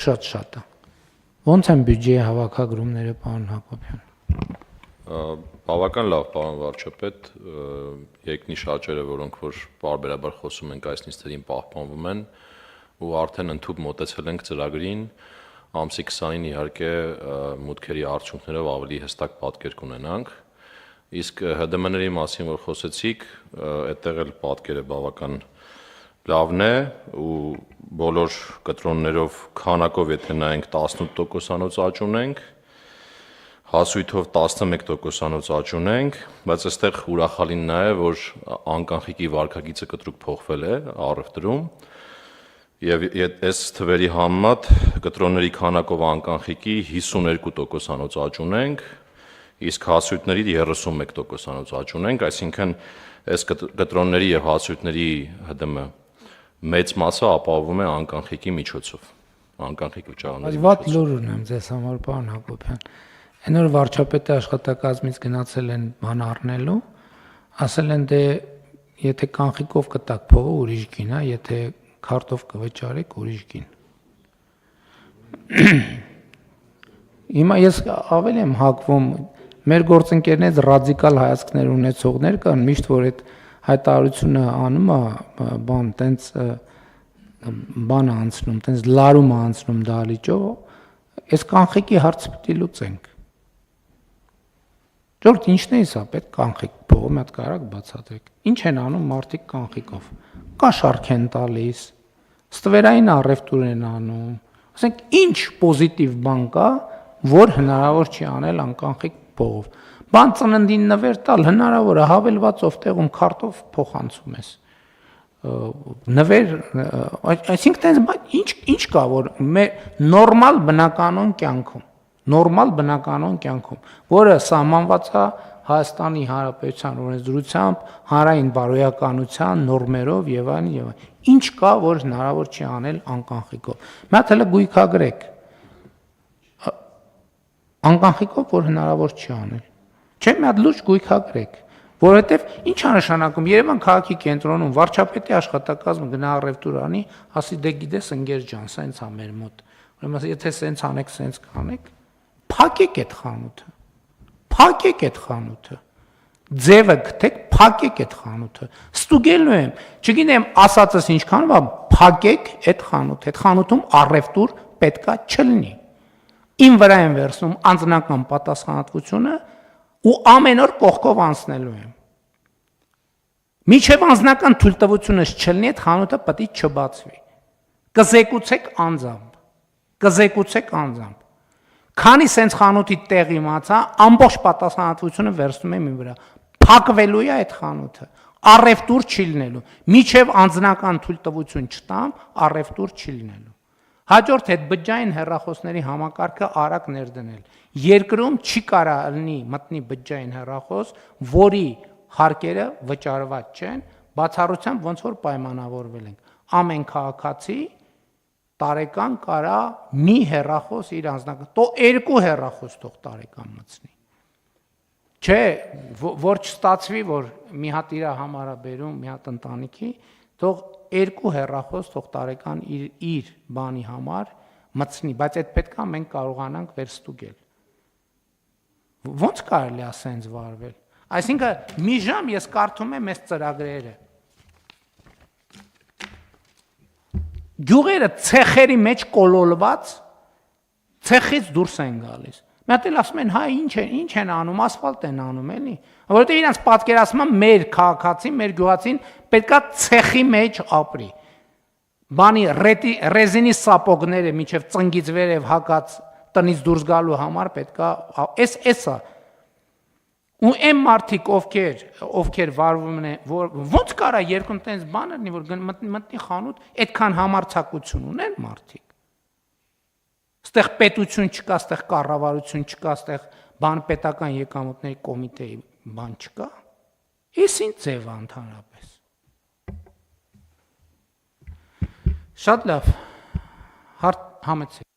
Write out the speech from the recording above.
Շատ է։ Ոնց են բյուջեի հավաքագրումները, պարոն Հակոբյան։ Բավական լավ, պարոն վարչապետ, երկնիշ աճերը, որոնք որ բարբերաբար խոսում ենք այս նիստերին պահպանվում են ու արդեն ընդհուպ մոտեցել ենք ծրագրին, ամսի 20-ին իհարկե մուտքերի արդյունքներով ավելի հստակ պատկեր կունենանք, իսկ ՀԴՄ-ների մասին որ խոսեցիք, այդտեղ էլ պատկերը բավական լավն է ու բոլոր կտրոններով քանակով եթե նայենք 18%-անոց աճ ունենք, հասույթով 11%-անոց աճ ունենք, բայց այստեղ ուրախալին նա է, որ անկանխիկի վարքագիծը կտրուկ փոխվել է առևտրում եւ այս թվերի համեմատ կտրոնների քանակով անկանխիկի 52%-անոց աճ ունենք, իսկ հասույթների 31%-անոց աճ ունենք, այսինքն այս կտրոնների եւ հասույթների ՀԴՄ մեծ մասը ապահովում է անկանխիկի միջոցով, անկանխիկ վճարումների միջոցով։ Վատ լուր ունեմ ձեզ համար, պարոն Հակոբյան։ Այն որ վարչապետի աշխատակազմից գնացել են բան առնելու, ասել են դե եթե կանխիկով կտակ փողը ուրիշ գին է, եթե քարտով կվճարեք ուրիշ գին։ Հիմա ես ավելի եմ հակվում, մեր գործընկերներից ռադիկալ հայացքներ ունեցողներ կան, միշտ որ այդ հայտարարությունը անում է, բան տենց բան անցնում, տենց լարում անցնում դալիճով, այս կանխիկի հարցը պետք է լուծենք։ Ժողովուրդ ինչն է սա, պետք կանխիկ փողը մի հատ կարակ բացատրեք։ Ինչ են անում մարդիկ կանխիկով։ Կաշառք են տալիս, ստվերային առևտուր են անում։ Ասենք ինչ պոզիտիվ բան կա, որ հնարավոր չի անել անկանխիկ փողով։ Բան ծննդին նվեր տալ հնարավոր է, հավելվածով տեղում քարտով փոխանցում ես։ Նվեր, այսինքն ինչ կա, որ նորմալ բնականոն կյանքում, որը սահմանված է Հայաստանի Հանրապետության օրենսդրությամբ, հանրային բարոյականության նորմերով եւ այլն եւ այլն։ Ինչ կա, որ հնարավոր չի անել անկանխիկով։ Մի հատ հələ գույքագրեք։ Անկանխիկով որ հնարավոր չի անել։ Չէ՞ մի հատ լուրջ գույքագրեք, որովհետև ինչ է նշանակում Երևան քաղաքի կենտրոնում վարչապետի աշխատակազմը գնա առևտուր անի, ասի դե գիտես ընկեր ջան, սենց է մեր մոտ։ Ուրեմն եթե սենց անեք, սենց կանեք, փակեք այդ խանութը։ Փակեք այդ խանութը։ Ձևը գտեք, փակեք այդ խանութը։ Ստուգելու եմ, չգիտեմ, ասածս ինչքանով է, փակեք այդ խանութը։ Այդ խանութում առևտուր պետքա չլինի։ Իմ վրա են վերցնում անձնական պատասխանատվությունը ու ամեն օր կողքով անցնելու եմ։ Միջև անձնական թույլտվությունս չլինի, այդ խանութը պետք է չբացվի։ Կզեկուցեք անձամբ։ Քանի սենց խանութի տեղ իմացա, ամբողջ պատասխանատվությունը վերցնում եմ իմ վրա։ Փակվելու է այդ խանութը։ Առևտուր չի լինելու։ Միջև անձնական թույլտվություն չտամ, առևտուր չի լինելու։ Հաջորդ այդ բջջային հեռախոսների համակարգը արագ ներդնել։ Երկրում չի կարա լինի մտնի բջջային հեռախոս, որի հարկերը վճարված չեն, բացառությամբ ոնց որ պայմանավորվել ենք։ Ամեն քաղաքացի տարեկան կարա մի հեռախոս իր անձնական, թող 2 հեռախոս թող տարեկան մտցնի։ Չէ, որ չստացվի, որ մի հատ իր համար է բերում, մի հատ ընտանիքի, թող 2 հեռախոս թող տարեկան իր բանի համար մտցնի, բայց այդ պետքա մենք կարողանանք վերստուգել։ Ոնց կարելի է սենց վարվել։ Այսինքն մի ժամ ես կարդում եմ այս ծրագրերը։ Գյուղերը ցեխերի մեջ կոլոլված, ցեխից դուրս են գալիս։ Մի հատ էլ ասում են, հա ինչ են անում, ասֆալտ են անում, էլի։ Որովհետև իրանց պատկերացումը մեր քաղաքացին, մեր գյուղացին պետքա ցեխի մեջ ապրի։ Բանի ռեզինի սապոգները միջև ծնգից վերև հակած տնից դուրս գալու համար պետքա էսա։ Ու այն մարդիկ, ովքեր վարվում են, ոնց կարա երկու տենց բան լինի, որ մտնի խանութ, այդքան համարձակություն ունեն մարդիկ։ Ստեղ պետություն չկա, ստեղ կառավարություն չկա, ստեղ բան պետական եկամուտների կոմիտեի բան չկա։ Էս ինչ ձև է ընդհանրապես։ Շատ լավ, համեցեք։